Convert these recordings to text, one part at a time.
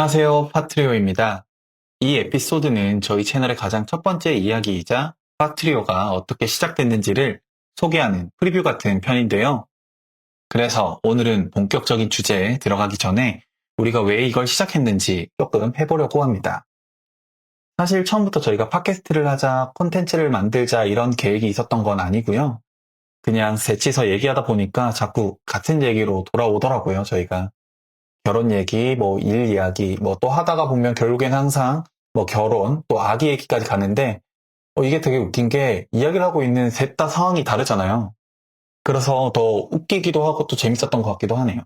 안녕하세요. 파트리오입니다. 이 에피소드는 저희 채널의 가장 첫 번째 이야기이자 파트리오가 어떻게 시작됐는지를 소개하는 프리뷰 같은 편인데요. 그래서 오늘은 본격적인 주제에 들어가기 전에 우리가 왜 이걸 시작했는지 조금 해보려고 합니다. 사실 처음부터 저희가 팟캐스트를 하자, 콘텐츠를 만들자 이런 계획이 있었던 건 아니고요. 그냥 셋이서 얘기하다 보니까 자꾸 같은 얘기로 돌아오더라고요, 저희가. 결혼 얘기, 일 이야기, 또 하다가 보면 결국엔 항상 결혼, 또 아기 얘기까지 가는데, 이게 되게 웃긴 게 이야기를 하고 있는 셋 다 상황이 다르잖아요. 그래서 더 웃기기도 하고 또 재밌었던 것 같기도 하네요.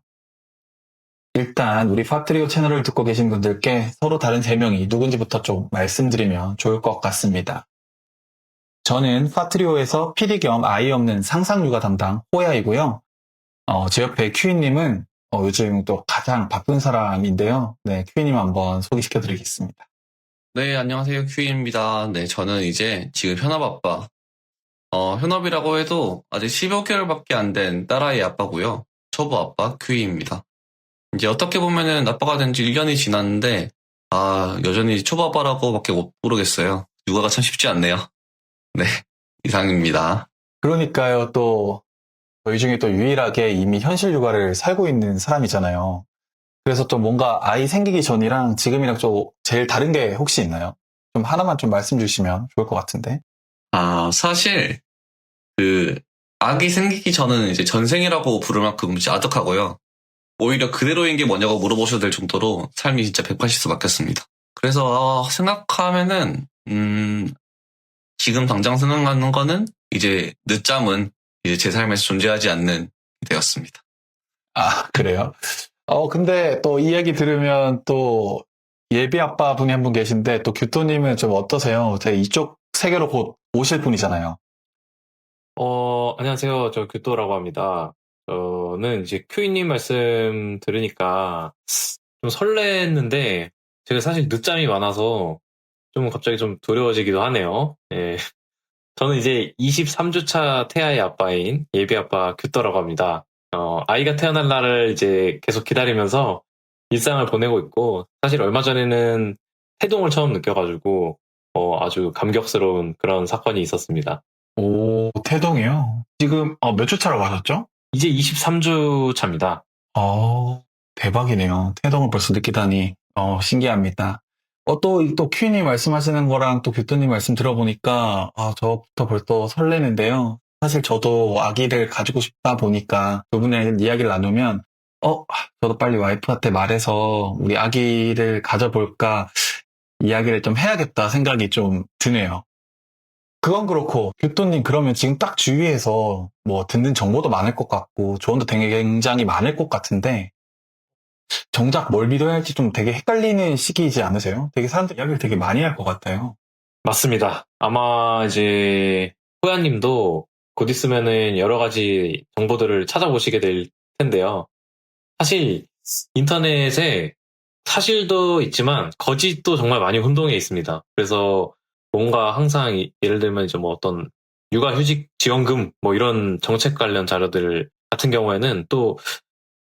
일단 우리 파트리오 채널을 듣고 계신 분들께 서로 다른 세 명이 누군지부터 좀 말씀드리면 좋을 것 같습니다. 저는 파트리오에서 PD 겸 아이 없는 상상육아 담당 호야이고요. 제 옆에 큐이님은 요즘 또 가장 바쁜 사람인데요. 네, 큐이님 한번 소개시켜드리겠습니다. 네, 안녕하세요. 큐이입니다. 네, 저는 이제 지금 현업 아빠. 현업이라고 해도 아직 15개월밖에 안 된 딸아이 아빠고요. 초보 아빠 큐이입니다. 이제 어떻게 보면은 아빠가 된 지 1년이 지났는데, 여전히 초보 아빠라고밖에 못 부르겠어요. 육아가 참 쉽지 않네요. 네, 이상입니다. 그러니까요, 또 저희 중에 또 유일하게 이미 현실 육아를 살고 있는 사람이잖아요. 그래서 좀 뭔가 아이 생기기 전이랑 지금이랑 좀 제일 다른 게 혹시 있나요? 좀 하나만 좀 말씀 주시면 좋을 것 같은데. 사실 아기 생기기 전은 이제 전생이라고 부를 만큼 이제 아득하고요. 오히려 그대로인 게 뭐냐고 물어보셔도 될 정도로 삶이 진짜 180도 바뀌었습니다. 그래서 생각하면은 지금 당장 생각나는 거는 이제 늦잠은 이제 제 삶에서 존재하지 않는 되었습니다. 그래요? 근데 또 이 얘기 들으면 또 예비 아빠 분이 한 분 계신데 또 규토님은 좀 어떠세요? 제가 이쪽 세계로 곧 오실 분이잖아요. 안녕하세요. 저 규또라고 합니다. 저는 이제 큐이님 말씀 들으니까 좀 설렜는데, 제가 사실 늦잠이 많아서 좀 갑자기 좀 두려워지기도 하네요. 예. 저는 이제 23주차 태아의 아빠인 예비 아빠 규또라고 합니다. 아이가 태어날 날을 이제 계속 기다리면서 일상을 보내고 있고, 사실 얼마 전에는 태동을 처음 느껴가지고, 아주 감격스러운 그런 사건이 있었습니다. 오, 태동이요? 지금 몇 주 차라고 하셨죠? 이제 23주 차입니다. 대박이네요. 태동을 벌써 느끼다니 신기합니다. 또 퀸이 말씀하시는 거랑 또 규토님 말씀 들어보니까 저부터 벌써 설레는데요. 사실 저도 아기를 가지고 싶다 보니까 두 분의 이야기를 나누면 저도 빨리 와이프한테 말해서 우리 아기를 가져볼까 이야기를 좀 해야겠다 생각이 좀 드네요. 그건 그렇고 규토님 그러면 지금 딱 주위에서 듣는 정보도 많을 것 같고 조언도 되게 굉장히 많을 것 같은데 정작 뭘 믿어야 할지 좀 되게 헷갈리는 시기이지 않으세요? 되게 사람들 이야기를 되게 많이 할 것 같아요. 맞습니다. 아마 이제 호야님도 곧 있으면은 여러 가지 정보들을 찾아보시게 될 텐데요. 사실 인터넷에 사실도 있지만 거짓도 정말 많이 혼동해 있습니다. 그래서 뭔가 항상 예를 들면 이제 어떤 육아휴직 지원금 이런 정책 관련 자료들 같은 경우에는 또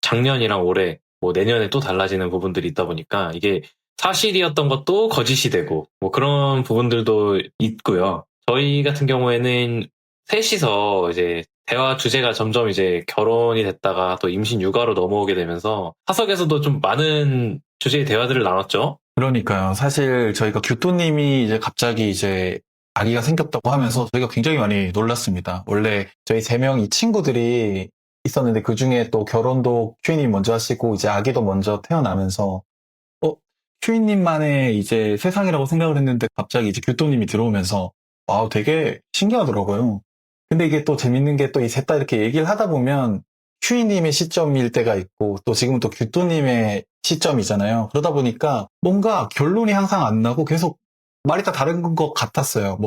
작년이랑 올해 내년에 또 달라지는 부분들이 있다 보니까 이게 사실이었던 것도 거짓이 되고 그런 부분들도 있고요. 저희 같은 경우에는 셋이서 이제 대화 주제가 점점 이제 결혼이 됐다가 또 임신 육아로 넘어오게 되면서 사석에서도 좀 많은 주제의 대화들을 나눴죠. 그러니까요. 사실 저희가 규토님이 이제 갑자기 이제 아기가 생겼다고 하면서 저희가 굉장히 많이 놀랐습니다. 원래 저희 세 명이 친구들이 있었는데 그 중에 또 결혼도 큐이님 먼저 하시고 이제 아기도 먼저 태어나면서 큐이님만의 이제 세상이라고 생각을 했는데 갑자기 이제 규토님이 들어오면서 되게 신기하더라고요. 근데 이게 또 재밌는 게 또 이 셋 다 이렇게 얘기를 하다 보면 큐이님의 시점일 때가 있고 또 지금은 또 규토님의 시점이잖아요. 그러다 보니까 뭔가 결론이 항상 안 나고 계속 말이 다 다른 것 같았어요.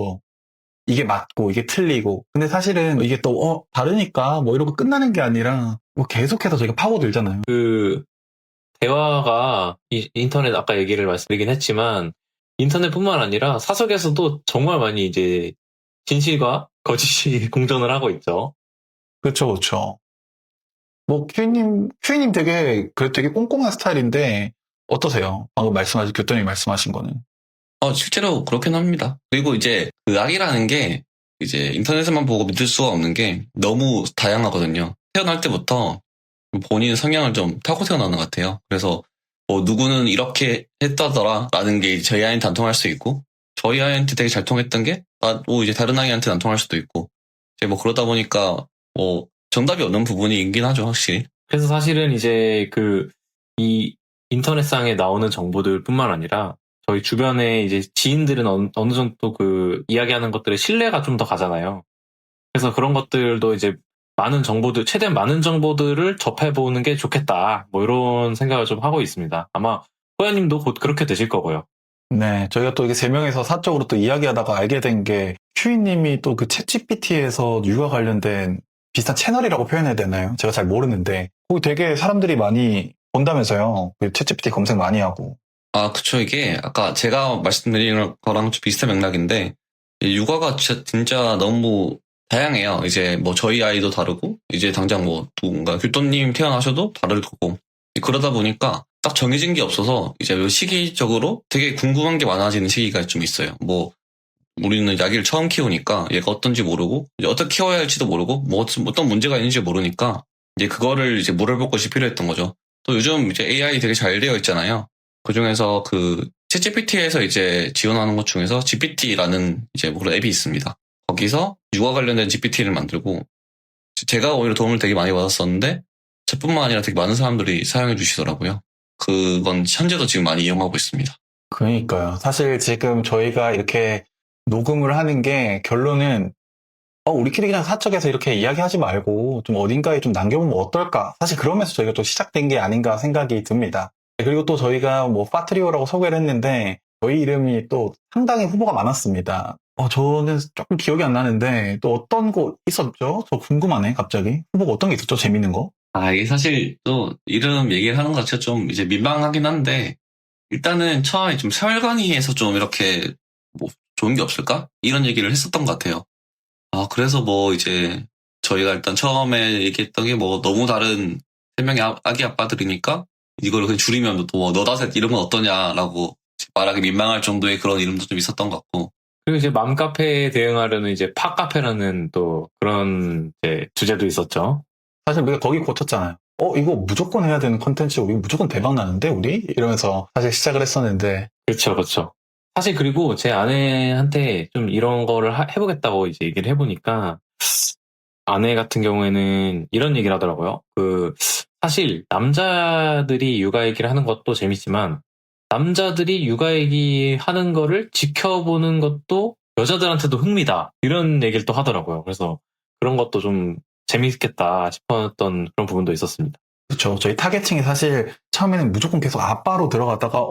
이게 맞고 이게 틀리고. 근데 사실은 이게 또 다르니까 이러고 끝나는 게 아니라 계속해서 저희가 파고들잖아요. 그 대화가 인터넷 아까 얘기를 말씀드리긴 했지만 인터넷뿐만 아니라 사석에서도 정말 많이 이제 진실과 거짓이 공존을 하고 있죠. 그렇죠, 그렇죠. 큐이님 되게 꼼꼼한 스타일인데 어떠세요? 방금 교수님이 말씀하신 거는. 실제로 그렇긴 합니다. 그리고 이제 그 악이라는 게 이제 인터넷에만 보고 믿을 수가 없는 게 너무 다양하거든요. 태어날 때부터 본인 성향을 좀 타고 태어나는 것 같아요. 그래서 뭐 누구는 이렇게 했다더라 라는 게 저희 아이한테 안 통할 수 있고, 저희 아이한테 되게 잘 통했던 게 뭐 이제 다른 아이한테는 안 통할 수도 있고, 이제 뭐 그러다 보니까 뭐 정답이 없는 부분이 있긴 하죠, 확실히. 그래서 사실은 이제 이 인터넷상에 나오는 정보들뿐만 아니라 저희 주변에 이제 지인들은 어느 정도 이야기하는 것들의 신뢰가 좀 더 가잖아요. 그래서 그런 것들도 이제 최대한 많은 정보들을 접해보는 게 좋겠다. 뭐 이런 생각을 좀 하고 있습니다. 아마 호야님도 곧 그렇게 되실 거고요. 네, 저희가 또 이게 세 명에서 사적으로 또 이야기하다가 알게 된 게 큐이님이 또 그 챗GPT에서 육아 관련된 비슷한 채널이라고 표현해야 되나요? 제가 잘 모르는데 거기 되게 사람들이 많이 본다면서요. 그 챗GPT 검색 많이 하고. 그쵸. 이게 아까 제가 말씀드린 거랑 좀 비슷한 맥락인데, 이 육아가 진짜 너무 다양해요. 이제 뭐 저희 아이도 다르고, 이제 당장 뭐 누군가 규또님 태어나셔도 다를 거고, 그러다 보니까 딱 정해진 게 없어서 이제 시기적으로 되게 궁금한 게 많아지는 시기가 좀 있어요. 뭐 우리는 아기를 처음 키우니까 얘가 어떤지 모르고, 이제 어떻게 키워야 할지도 모르고, 뭐 어떤 문제가 있는지 모르니까 이제 그거를 이제 물어볼 것이 필요했던 거죠. 또 요즘 이제 AI 되게 잘 되어 있잖아요. 그 중에서 챗GPT에서 이제 지원하는 것 중에서 GPT라는 이제 뭐 그런 앱이 있습니다. 거기서 육아 관련된 GPT를 만들고, 제가 오히려 도움을 되게 많이 받았었는데, 저뿐만 아니라 되게 많은 사람들이 사용해 주시더라고요. 그건 현재도 지금 많이 이용하고 있습니다. 그러니까요. 사실 지금 저희가 이렇게 녹음을 하는 게 결론은 우리끼리 그냥 사적에서 이렇게 이야기하지 말고 좀 어딘가에 좀 남겨보면 어떨까? 사실 그러면서 저희가 또 시작된 게 아닌가 생각이 듭니다. 그리고 또 저희가 뭐 파트리오라고 소개를 했는데 저희 이름이 또 상당히 후보가 많았습니다. 저는 조금 기억이 안 나는데 또 어떤 거 있었죠? 저 궁금하네, 갑자기. 후보가 어떤 게 있었죠? 재밌는 거? 이게 사실 또 이름 얘기를 하는 것 자체가 좀 이제 민망하긴 한데, 일단은 처음에 좀 세월간이에서 좀 이렇게 뭐 좋은 게 없을까? 이런 얘기를 했었던 것 같아요. 그래서 뭐 이제 저희가 일단 처음에 얘기했던 게 뭐 너무 다른 세 명의 아기 아빠들이니까 이걸 그냥 줄이면 또 뭐 너다셋 이름은 어떠냐라고 말하기 민망할 정도의 그런 이름도 좀 있었던 것 같고. 그리고 이제 맘카페에 대응하려는 이제 팟카페라는 또 그런 이제 주제도 있었죠. 사실 우리가 거기 고쳤잖아요. 이거 무조건 해야 되는 컨텐츠, 우리 무조건 대박 나는데, 우리? 이러면서 사실 시작을 했었는데. 그렇죠, 그렇죠. 사실 그리고 제 아내한테 좀 이런 거를 해보겠다고 이제 얘기를 해보니까 아내 같은 경우에는 이런 얘기를 하더라고요. 사실 남자들이 육아 얘기를 하는 것도 재밌지만 남자들이 육아 얘기 하는 거를 지켜보는 것도 여자들한테도 흥미다. 이런 얘기를 또 하더라고요. 그래서 그런 것도 좀 재밌겠다 싶었던 그런 부분도 있었습니다. 그렇죠. 저희 타겟층이 사실 처음에는 무조건 계속 아빠로 들어갔다가,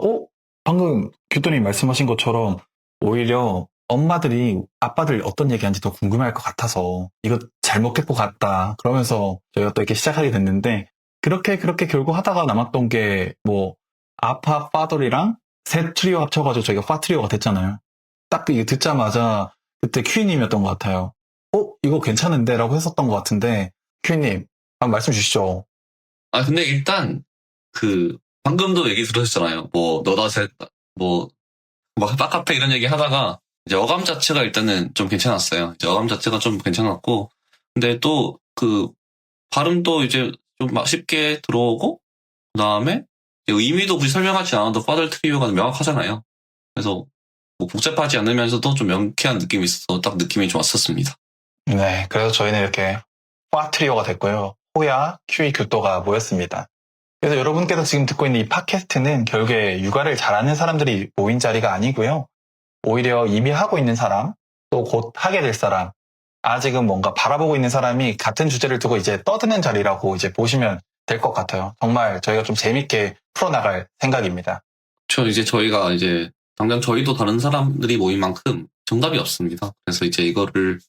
방금 교수님 말씀하신 것처럼 오히려 엄마들이 아빠들 어떤 얘기하는지 더 궁금해할 것 같아서 이거 잘못했고 같다. 그러면서 저희가 또 이렇게 시작하게 됐는데 그렇게 결국 하다가 남았던 게 뭐 아파 파돌이랑 세 트리오 합쳐가지고 저희가 파트리오가 됐잖아요. 딱 이거 듣자마자 그때 큐이님이었던 것 같아요. 이거 괜찮은데? 라고 했었던 것 같은데 큐이님 한번 말씀 주시죠. 근데 일단 방금도 얘기 들으셨잖아요. 뭐 너다셋 뭐 빠카페 이런 얘기 하다가 이제 어감 자체가 일단은 좀 괜찮았어요. 이제 어감 자체가 좀 괜찮았고, 근데 또 발음도 이제 좀 쉽게 들어오고, 그 다음에 의미도 굳이 설명하지 않아도 파들 트리오가 명확하잖아요. 그래서 뭐 복잡하지 않으면서도 좀 명쾌한 느낌이 있어서 딱 느낌이 좋았었습니다. 네, 그래서 저희는 이렇게 파트리오가 됐고요. 호야, 큐이, 교토가 모였습니다. 그래서 여러분께서 지금 듣고 있는 이 팟캐스트는 결국에 육아를 잘하는 사람들이 모인 자리가 아니고요. 오히려 이미 하고 있는 사람, 또 곧 하게 될 사람, 아직은 뭔가 바라보고 있는 사람이 같은 주제를 두고 이제 떠드는 자리라고 이제 보시면 될 것 같아요. 정말 저희가 좀 재밌게 풀어나갈 생각입니다. 이제 저희가 이제 당장 저희도 다른 사람들이 모인 만큼 정답이 없습니다. 그래서 이제 이거를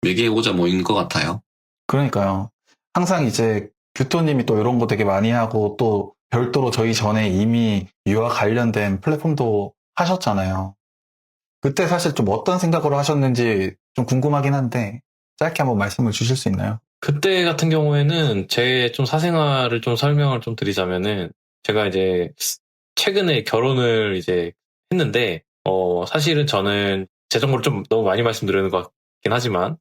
매개해보자 모인 것 같아요. 그러니까요. 항상 이제 규토님이 또 이런 거 되게 많이 하고 또 별도로 저희 전에 이미 유아 관련된 플랫폼도 하셨잖아요. 그때 사실 좀 어떤 생각으로 하셨는지 좀 궁금하긴 한데 짧게 한번 말씀을 주실 수 있나요? 그때 같은 경우에는 제 좀 사생활을 좀 설명을 좀 드리자면은 제가 이제 최근에 결혼을 이제 했는데, 사실은 저는 제 정보를 좀 너무 많이 말씀드리는 것 같긴 하지만,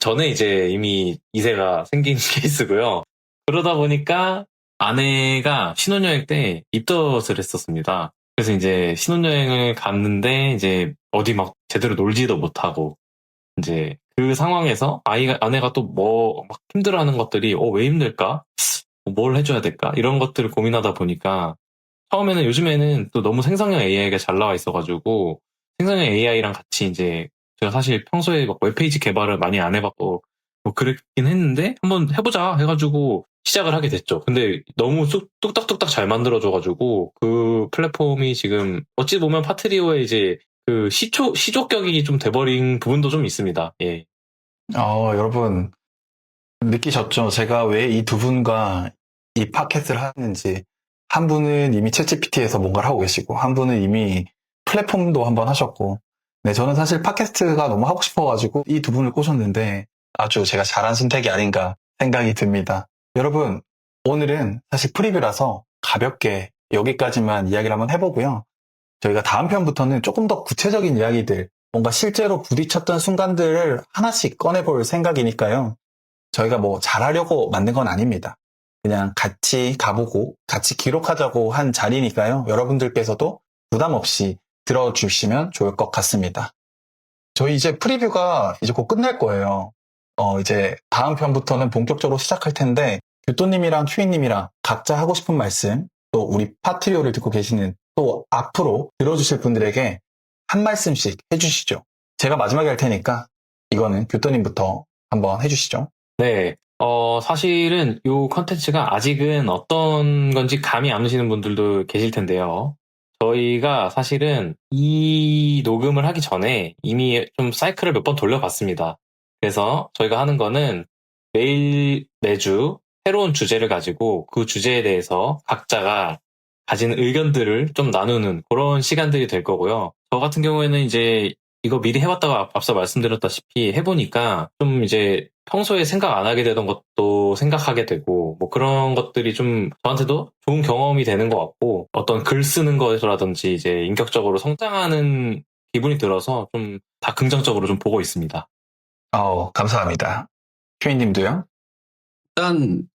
전에 이제 이미 2세가 생긴 케이스고요. 그러다 보니까 아내가 신혼여행 때 입덧을 했었습니다. 그래서 이제 신혼여행을 갔는데, 이제 어디 막 제대로 놀지도 못하고, 이제 그 상황에서 아내가 또 막 힘들어하는 것들이, 왜 힘들까? 뭘 해줘야 될까? 이런 것들을 고민하다 보니까, 처음에는 요즘에는 또 너무 생성형 AI가 잘 나와 있어가지고 생성형 AI랑 같이 이제 제가 사실 평소에 막 웹페이지 개발을 많이 안 해봤고 뭐 그랬긴 했는데 한번 해보자 해가지고 시작을 하게 됐죠. 근데 너무 뚝딱뚝딱 잘 만들어줘가지고 그 플랫폼이 지금 어찌 보면 파트리오의 이제 그 시조격이 좀 돼버린 부분도 좀 있습니다. 예. 여러분, 느끼셨죠? 제가 왜 이 두 분과 이 팟캐스트를 하는지. 한 분은 이미 챗GPT에서 뭔가를 하고 계시고, 한 분은 이미 플랫폼도 한번 하셨고, 네, 저는 사실 팟캐스트가 너무 하고 싶어가지고 이 두 분을 꼬셨는데 아주 제가 잘한 선택이 아닌가 생각이 듭니다. 여러분, 오늘은 사실 프리뷰라서 가볍게 여기까지만 이야기를 한번 해보고요. 저희가 다음 편부터는 조금 더 구체적인 이야기들, 뭔가 실제로 부딪혔던 순간들을 하나씩 꺼내볼 생각이니까요. 저희가 뭐 잘하려고 만든 건 아닙니다. 그냥 같이 가보고 같이 기록하자고 한 자리니까요. 여러분들께서도 부담 없이 들어주시면 좋을 것 같습니다. 저희 이제 프리뷰가 이제 곧 끝날 거예요. 이제 다음 편부터는 본격적으로 시작할 텐데, 규또님이랑 큐이님이랑 각자 하고 싶은 말씀, 또 우리 파트리오를 듣고 계시는 또 앞으로 들어주실 분들에게 한 말씀씩 해주시죠. 제가 마지막에 할 테니까 이거는 규또님부터 한번 해주시죠. 네. 사실은 이 컨텐츠가 아직은 어떤 건지 감이 안 오시는 분들도 계실 텐데요. 저희가 사실은 이 녹음을 하기 전에 이미 좀 사이클을 몇 번 돌려봤습니다. 그래서 저희가 하는 거는 매주 새로운 주제를 가지고 그 주제에 대해서 각자가 가진 의견들을 좀 나누는 그런 시간들이 될 거고요. 저 같은 경우에는 이제 이거 미리 해봤다가 앞서 말씀드렸다시피 해보니까 좀 이제 평소에 생각 안 하게 되던 것도 생각하게 되고 뭐 그런 것들이 좀 저한테도 좋은 경험이 되는 것 같고 어떤 글 쓰는 거에서라든지 이제 인격적으로 성장하는 기분이 들어서 좀 다 긍정적으로 좀 보고 있습니다. 감사합니다. 큐이님도요? 일단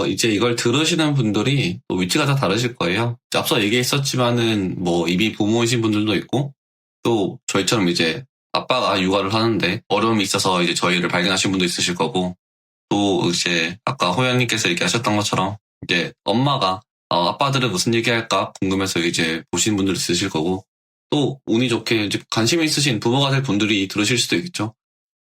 이제 이걸 들으시는 분들이 또 위치가 다 다르실 거예요. 이제 앞서 얘기했었지만은 뭐 이미 부모이신 분들도 있고 또 저희처럼 이제 아빠가 육아를 하는데 어려움이 있어서 이제 저희를 발견하신 분도 있으실 거고 또 이제 아까 호연님께서 얘기하셨던 것처럼 이제 엄마가 아빠들은 무슨 얘기할까 궁금해서 이제 보시는 분들 있으실 거고 또 운이 좋게 이제 관심이 있으신 부모가 될 분들이 들으실 수도 있겠죠.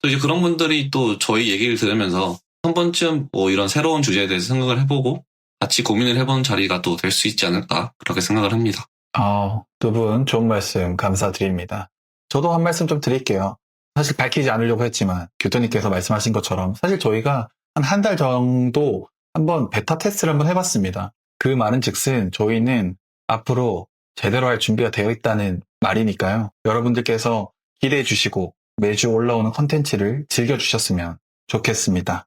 또 이제 그런 분들이 또 저희 얘기를 들으면서 한 번쯤 뭐 이런 새로운 주제에 대해서 생각을 해보고 같이 고민을 해보는 자리가 또 될 수 있지 않을까 그렇게 생각을 합니다. 두 분 좋은 말씀 감사드립니다. 저도 한 말씀 좀 드릴게요. 사실 밝히지 않으려고 했지만 교수님께서 말씀하신 것처럼 사실 저희가 한 달 정도 한번 베타 테스트를 한번 해봤습니다. 그 말은 즉슨 저희는 앞으로 제대로 할 준비가 되어 있다는 말이니까요. 여러분들께서 기대해 주시고 매주 올라오는 컨텐츠를 즐겨주셨으면 좋겠습니다.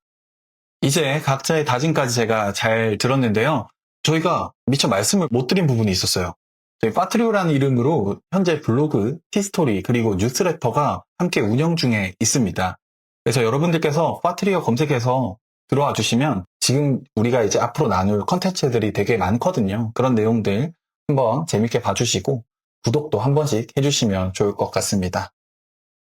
이제 각자의 다짐까지 제가 잘 들었는데요. 저희가 미처 말씀을 못 드린 부분이 있었어요. 저희 파트리오라는 이름으로 현재 블로그, 티스토리, 그리고 뉴스레터가 함께 운영 중에 있습니다. 그래서 여러분들께서 파트리오 검색해서 들어와 주시면 지금 우리가 이제 앞으로 나눌 컨텐츠들이 되게 많거든요. 그런 내용들 한번 재밌게 봐주시고 구독도 한 번씩 해주시면 좋을 것 같습니다.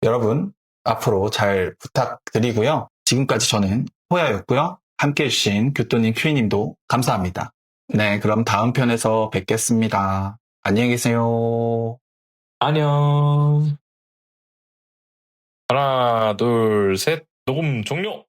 여러분 앞으로 잘 부탁드리고요. 지금까지 저는 호야였고요. 함께 해주신 규또님, 큐이님도 감사합니다. 네, 그럼 다음 편에서 뵙겠습니다. 안녕히 계세요. 안녕. 하나, 둘, 셋. 녹음 종료!